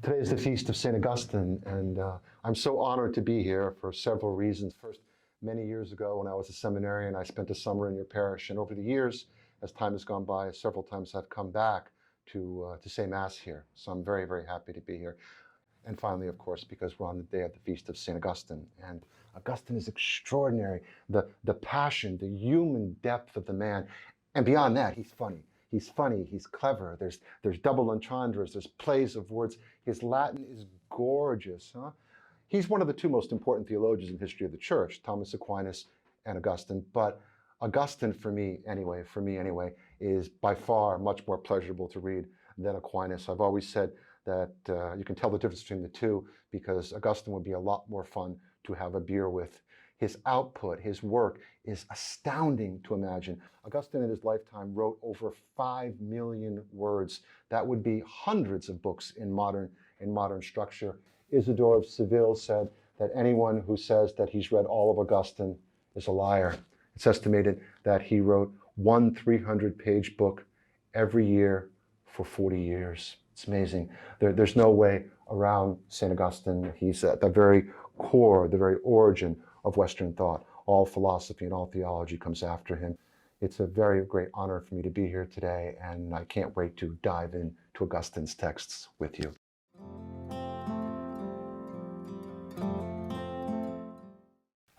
Today is the feast of St. Augustine, and I'm so honored to be here for several reasons. First, many years ago when I was a seminarian, I spent a summer in your parish, and over the years, as time has gone by, several times I've come back to say Mass here. So I'm very, very happy to be here. And finally, of course, because we're on the day of the feast of St. Augustine, and Augustine is extraordinary. The passion, the human depth of the man, and beyond that, he's funny. He's funny, he's clever, there's double entendres, there's plays of words. His Latin is gorgeous. He's one of the two most important theologians in the history of the church, Thomas Aquinas and Augustine. But Augustine, for me anyway, is by far much more pleasurable to read than Aquinas. I've always said that you can tell the difference between the two because Augustine would be a lot more fun to have a beer with. His output, his work is astounding to imagine. Augustine in his lifetime wrote over 5 million words. That would be hundreds of books in modern structure. Isidore of Seville said that anyone who says that he's read all of Augustine is a liar. It's estimated that he wrote one 300-page book every year for 40 years. It's amazing. There's no way around St. Augustine. He's at the very core, the very origin of Western thought. All philosophy and all theology comes after him. It's a very great honor for me to be here today, and I can't wait to dive into Augustine's texts with you.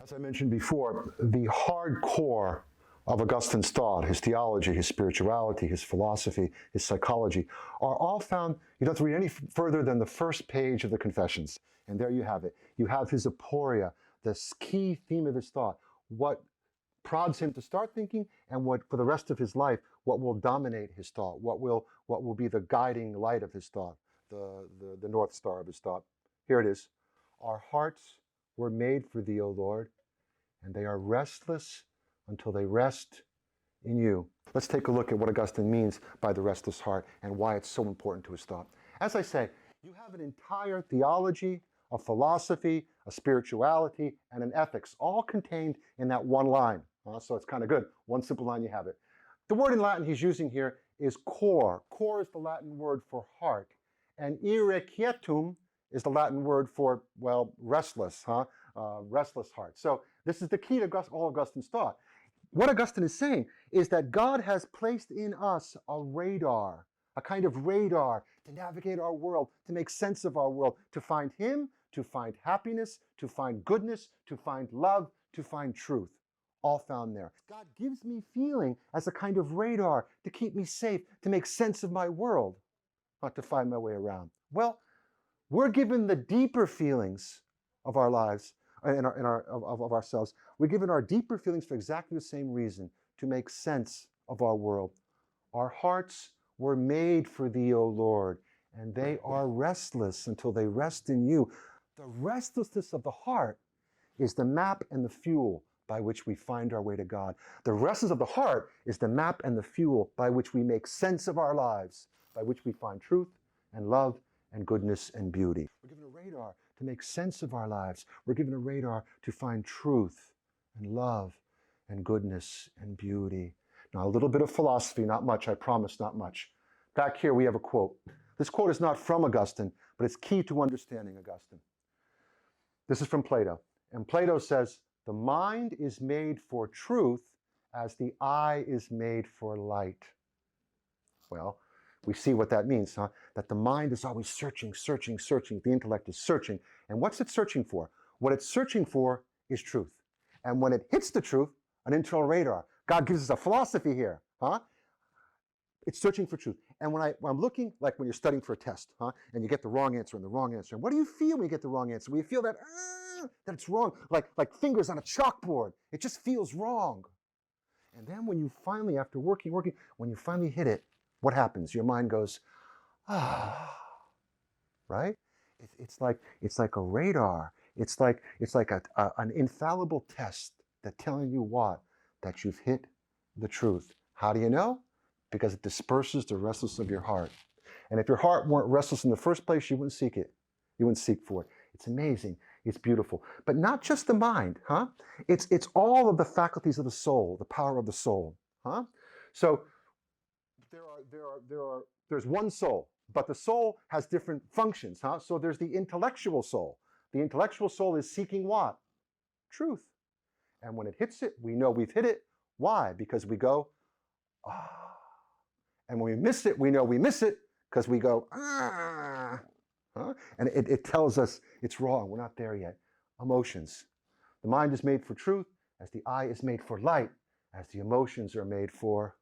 As I mentioned before, the hard core of Augustine's thought, his theology, his spirituality, his philosophy, his psychology, are all found, you don't have to read any further than the first page of the Confessions. And there you have it. You have his aporia, the key theme of his thought, what prods him to start thinking, and what, for the rest of his life, what will dominate his thought, what will be the guiding light of his thought, the North Star of his thought. Here it is. Our hearts were made for thee, O Lord, and they are restless until they rest in you. Let's take a look at what Augustine means by the restless heart and why it's so important to his thought. As I say, you have an entire theology, a philosophy, a spirituality, and an ethics, all contained in that one line. So it's kind of good. One simple line, you have it. The word in Latin he's using here is cor. Cor is the Latin word for heart. And ire quietum is the Latin word for, well, restless, restless heart. So this is the key to all Augustine's thought. What Augustine is saying is that God has placed in us a radar, a kind of radar to navigate our world, to make sense of our world, to find him, to find happiness, to find goodness, to find love, to find truth, all found there. God gives me feeling as a kind of radar to keep me safe, to make sense of my world, not to find my way around. Well, we're given the deeper feelings of our lives, of ourselves. We're given our deeper feelings for exactly the same reason, to make sense of our world. Our hearts were made for thee, O Lord, and they are restless until they rest in you. The restlessness of the heart is the map and the fuel by which we find our way to God. The restlessness of the heart is the map and the fuel by which we make sense of our lives, by which we find truth and love and goodness and beauty. We're given a radar to make sense of our lives. We're given a radar to find truth and love and goodness and beauty. Now, a little bit of philosophy, not much, I promise, not much. Back here we have a quote. This quote is not from Augustine, but it's key to understanding Augustine. This is from Plato. And Plato says, the mind is made for truth as the eye is made for light. Well, we see what that means, that the mind is always searching. The intellect is searching. And what's it searching for? What it's searching for is truth. And when it hits the truth, an internal radar. God gives us a philosophy here. It's searching for truth. And when I'm looking, like when you're studying for a test, and you get the wrong answer and the wrong answer. And what do you feel when you get the wrong answer? Well, you feel that it's wrong, like fingers on a chalkboard. It just feels wrong. And then when you finally, after working, when you finally hit it, what happens? Your mind goes, right? It's like a radar. It's like an infallible test that telling you what? That you've hit the truth. How do you know? Because it disperses the restlessness of your heart. And if your heart weren't restless in the first place, you wouldn't seek it. You wouldn't seek for it. It's amazing. It's beautiful. But not just the mind, It's all of the faculties of the soul, the power of the soul, So there's one soul, But the soul has different functions, huh? So there's the intellectual soul. The intellectual soul is seeking what? Truth. And when it hits it, we know we've hit it. Why? Because we go, ah. And when we miss it, we know we miss it because we go, ah. Huh? And it tells us it's wrong. We're not there yet. Emotions. The mind is made for truth, as the eye is made for light, as the emotions are made for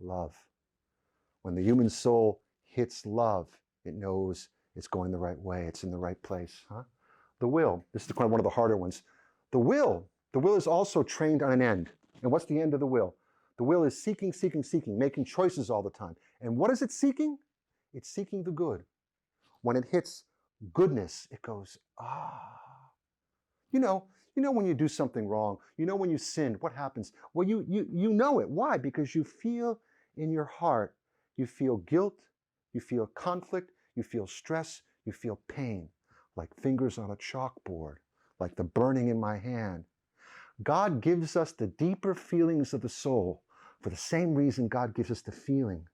love. When the human soul hits love, it knows it's going the right way. It's in the right place. Huh? The will. This is one of the harder ones. The will. The will is also trained on an end. And what's the end of the will? The will is seeking, seeking, seeking, making choices all the time. And what is it seeking? It's seeking the good. When it hits goodness, it goes, ah. You know when you do something wrong, when you sin, what happens? Well, you know it. Why? Because you feel in your heart, you feel guilt, you feel conflict, you feel stress, you feel pain, like fingers on a chalkboard, like the burning in my hand. God gives us the deeper feelings of the soul for the same reason God gives us the feeling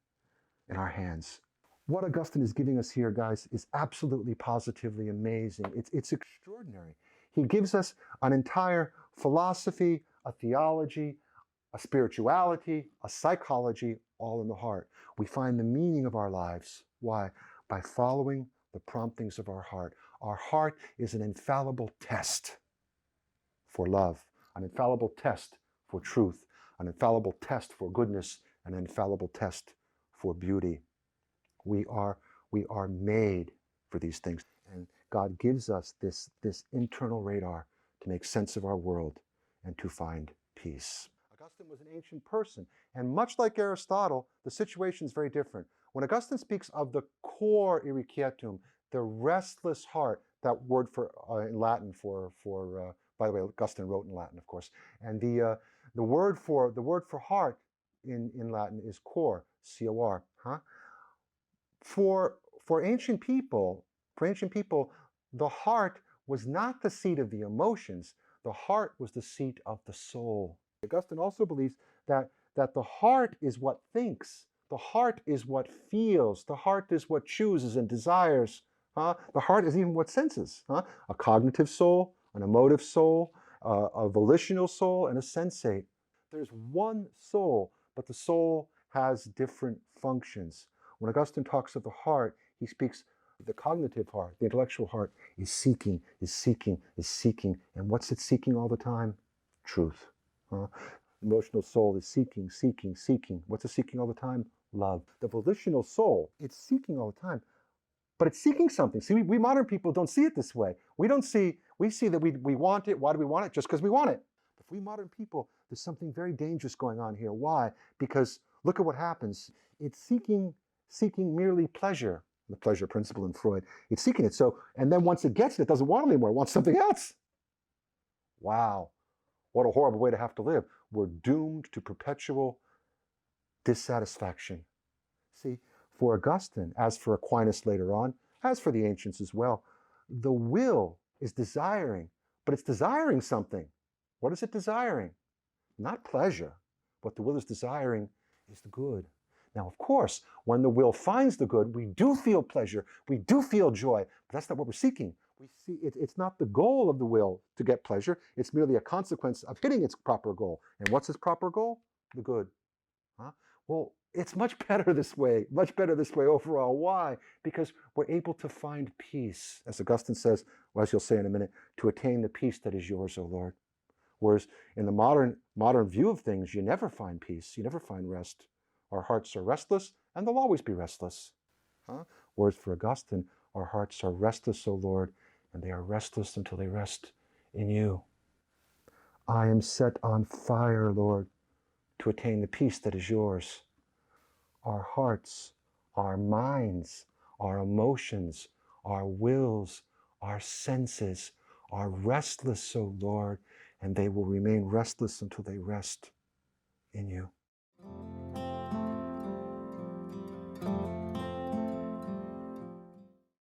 in our hands. What Augustine is giving us here, guys, is absolutely positively amazing. It's extraordinary. He gives us an entire philosophy, a theology, a spirituality, a psychology, all in the heart. We find the meaning of our lives. Why? By following the promptings of our heart. Our heart is an infallible test for love, an infallible test for truth, an infallible test for goodness, an infallible test for beauty. We are made for these things. And God gives us this internal radar to make sense of our world and to find peace. Augustine was an ancient person, and much like Aristotle, the situation is very different. When Augustine speaks of the cor irrequietum, the restless heart, that word for in Latin for by the way, Augustine wrote in Latin, of course, and the word for heart in Latin is cor, C-O-R, huh? For ancient people, the heart was not the seat of the emotions. The heart was the seat of the soul. Augustine also believes that the heart is what thinks. The heart is what feels. The heart is what chooses and desires. The heart is even what senses. A cognitive soul, an emotive soul, a volitional soul, and a sensate. There's one soul, but the soul has different functions. When Augustine talks of the heart, he speaks of the cognitive heart. The intellectual heart is seeking, is seeking, is seeking. And what's it seeking all the time? Truth. Emotional soul is seeking, seeking, seeking. What's it seeking all the time? Love. The volitional soul, it's seeking all the time. But it's seeking something. See, we modern people don't see it this way. We see that we want it. Why do we want it? Just because we want it. But for we modern people, there's something very dangerous going on here. Why? Because look at what happens. It's seeking merely pleasure, the pleasure principle in Freud. It's seeking it. So, and then once it gets it doesn't want it anymore. It wants something else. Wow. What a horrible way to have to live. We're doomed to perpetual dissatisfaction. See, for Augustine, as for Aquinas later on, as for the ancients as well, the will is desiring, but it's desiring something. What is it desiring? Not pleasure. What the will is desiring is the good. Now, of course, when the will finds the good, we do feel pleasure, we do feel joy, but that's not what we're seeking. We see it's not the goal of the will to get pleasure, it's merely a consequence of hitting its proper goal. And what's its proper goal? The good. Well, it's much better this way overall. Why? Because we're able to find peace, as Augustine says, or as you'll say in a minute, to attain the peace that is yours, O Lord. Whereas in the modern view of things, you never find peace, you never find rest. Our hearts are restless, and they'll always be restless. Whereas for Augustine, our hearts are restless, O Lord, and they are restless until they rest in you. I am set on fire, Lord, to attain the peace that is yours. Our hearts, our minds, our emotions, our wills, our senses are restless, O Lord, and they will remain restless until they rest in you.